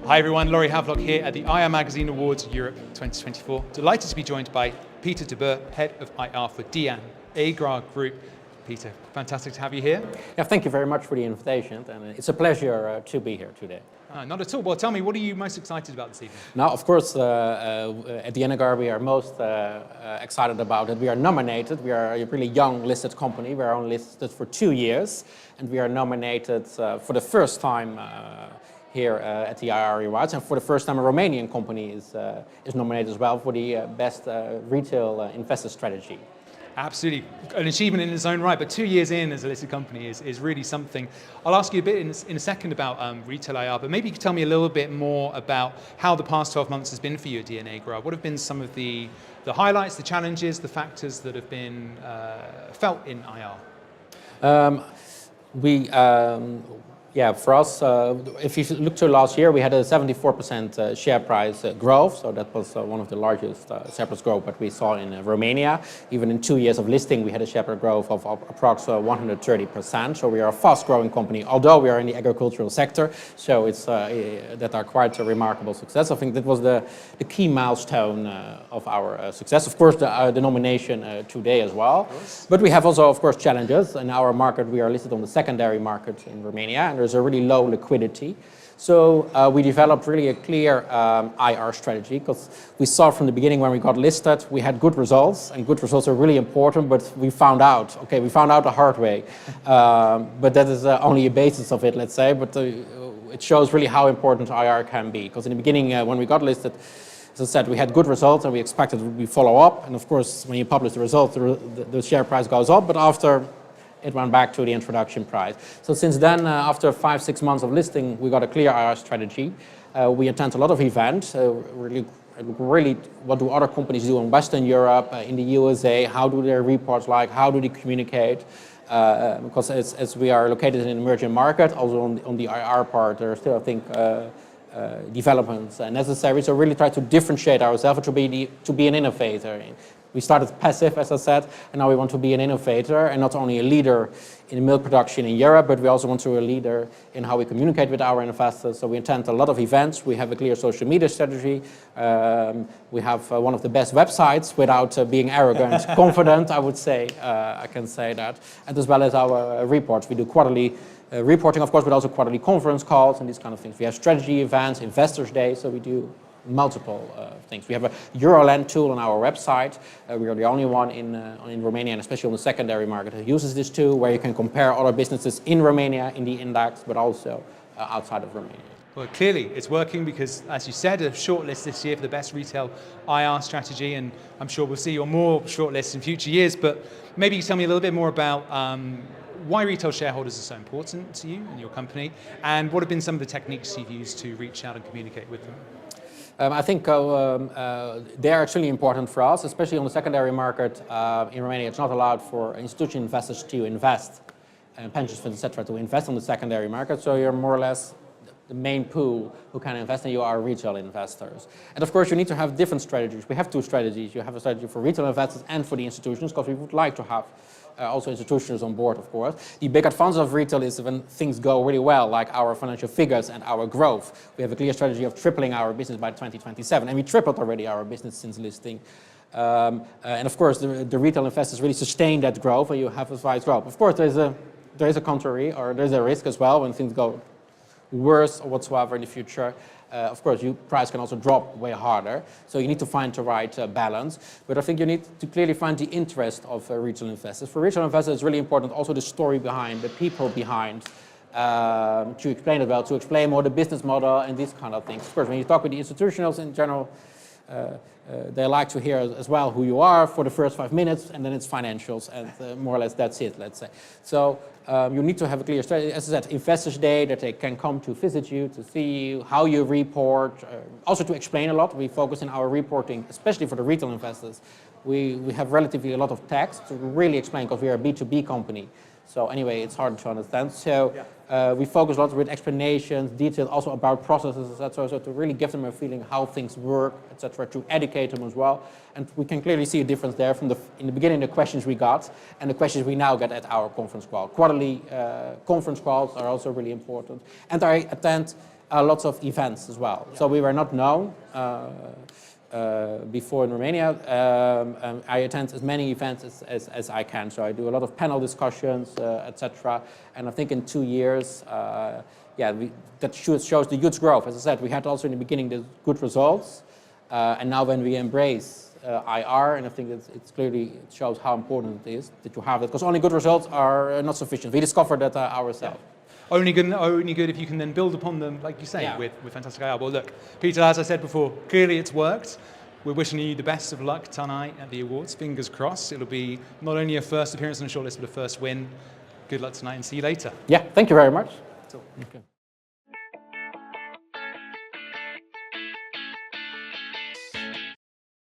Hi everyone, Laurie Havelock here at the IR Magazine Awards Europe 2024. Delighted to be joined by Peter de Boer, Head of IR for DN, AGRAR Group. Peter, fantastic to have you here. Yeah, thank you very much for the invitation, and it's a pleasure to be here today. Not at all. Well, tell me, what are you most excited about this evening? Now, of course, at the AGRAR we are most excited about it. We are nominated. We are a really young listed company. We are only listed for 2 years, and we are nominated for the first time here at the IR Awards, and for the first time a Romanian company is nominated as well for the best retail investor strategy. Absolutely, an achievement in its own right, but 2 years in as a listed company is really something. I'll ask you a bit in a second about retail IR, but maybe you could tell me a little bit more about how the past 12 months has been for you at DN AGRAR. What have been some of the highlights, the challenges, the factors that have been felt in IR? Yeah, for us, if you look to last year, we had a 74% share price growth. So that was one of the largest share price growth that we saw in Romania. Even in 2 years of listing, we had a share price growth of approximately 130%. So we are a fast-growing company, although we are in the agricultural sector. So it's that are quite a remarkable success. I think that was the key milestone of our success. Of course, the nomination today as well. But we have also, of course, challenges. In our market, we are listed on the secondary market in Romania, and there's a really low liquidity. So we developed really a clear IR strategy, because we saw from the beginning when we got listed, we had good results, and good results are really important, but we found out the hard way. But that is only a basis of it, let's say, but it shows really how important IR can be. Because in the beginning, when we got listed, as I said, we had good results and we expected we follow up. And of course, when you publish the results, the share price goes up, but after it went back to the introduction price. So since then, after 5-6 months of listing, we got a clear IR strategy. We attend a lot of events, really what do other companies do in Western Europe, in the USA, how do their reports like, how do they communicate? Because as we are located in an emerging market, also on the IR part, there are still, I think, developments necessary. So really try to differentiate ourselves to be an innovator. We started passive, as I said, and now we want to be an innovator and not only a leader in milk production in Europe, but we also want to be a leader in how we communicate with our investors. So we attend a lot of events. We have a clear social media strategy. We have one of the best websites without being arrogant, confident, I would say. I can say that. And as well as our reports. We do quarterly reporting, of course, but also quarterly conference calls and these kind of things. We have strategy events, investors' day, so we do multiple things. We have a Euroland tool on our website. We are the only one in Romania, and especially on the secondary market, who uses this tool, where you can compare other businesses in Romania in the index, but also outside of Romania. Well, clearly it's working because, as you said, a shortlist this year for the best retail IR strategy, and I'm sure we'll see you on more shortlists in future years, but maybe you can tell me a little bit more about why retail shareholders are so important to you and your company, and what have been some of the techniques you've used to reach out and communicate with them? I think they are actually important for us, especially on the secondary market. In Romania, it's not allowed for institutional investors to invest, and pension funds, etc., to invest on the secondary market. So you're more or less the main pool who can invest, and you are retail investors. And of course, you need to have different strategies. We have 2 strategies. You have a strategy for retail investors and for the institutions, because we would like to have also institutions on board, of course. The big advantage of retail is when things go really well, like our financial figures and our growth. We have a clear strategy of tripling our business by 2027, and we tripled already our business since listing. And of course, the retail investors really sustain that growth, and you have a wide growth. Of course, there is a contrary, or there's a risk as well when things go worse or whatsoever in the future. Of course, your price can also drop way harder, so you need to find the right balance. But I think you need to clearly find the interest of retail investors. For retail investors, it's really important also the story behind, the people behind, to explain it well, to explain more the business model and these kind of things. Of course, when you talk with the institutionals in general, they like to hear as well who you are for the first 5 minutes, and then it's financials, and more or less that's it, let's say. So you need to have a clear strategy. As I said, Investors Day, that they can come to visit you, to see you, how you report, also to explain a lot. We focus in our reporting, especially for the retail investors. We have relatively a lot of text to really explain, because we are a B2B company. So anyway, it's hard to understand. So we focus a lot with explanations, details, also about processes, etc. So to really give them a feeling how things work, etc. To educate them as well. And we can clearly see a difference there from in the beginning, the questions we got and the questions we now get at our conference call. Quarterly conference calls are also really important. And I attend lots of events as well. So we were not known before in Romania. I attend as many events as I can. So I do a lot of panel discussions, etc. And I think in 2 years, that shows the huge growth. As I said, we had also in the beginning the good results. And now when we embrace IR, and I think it's clearly, it shows how important it is that you have it, because only good results are not sufficient. We discovered that ourselves. Only good if you can then build upon them, like you say, with fantastic IR. Well, look, Peter, as I said before, clearly it's worked. We're wishing you the best of luck tonight at the awards. Fingers crossed. It'll be not only a first appearance on the shortlist, but a first win. Good luck tonight and see you later. Yeah, thank you very much. That's all. Okay.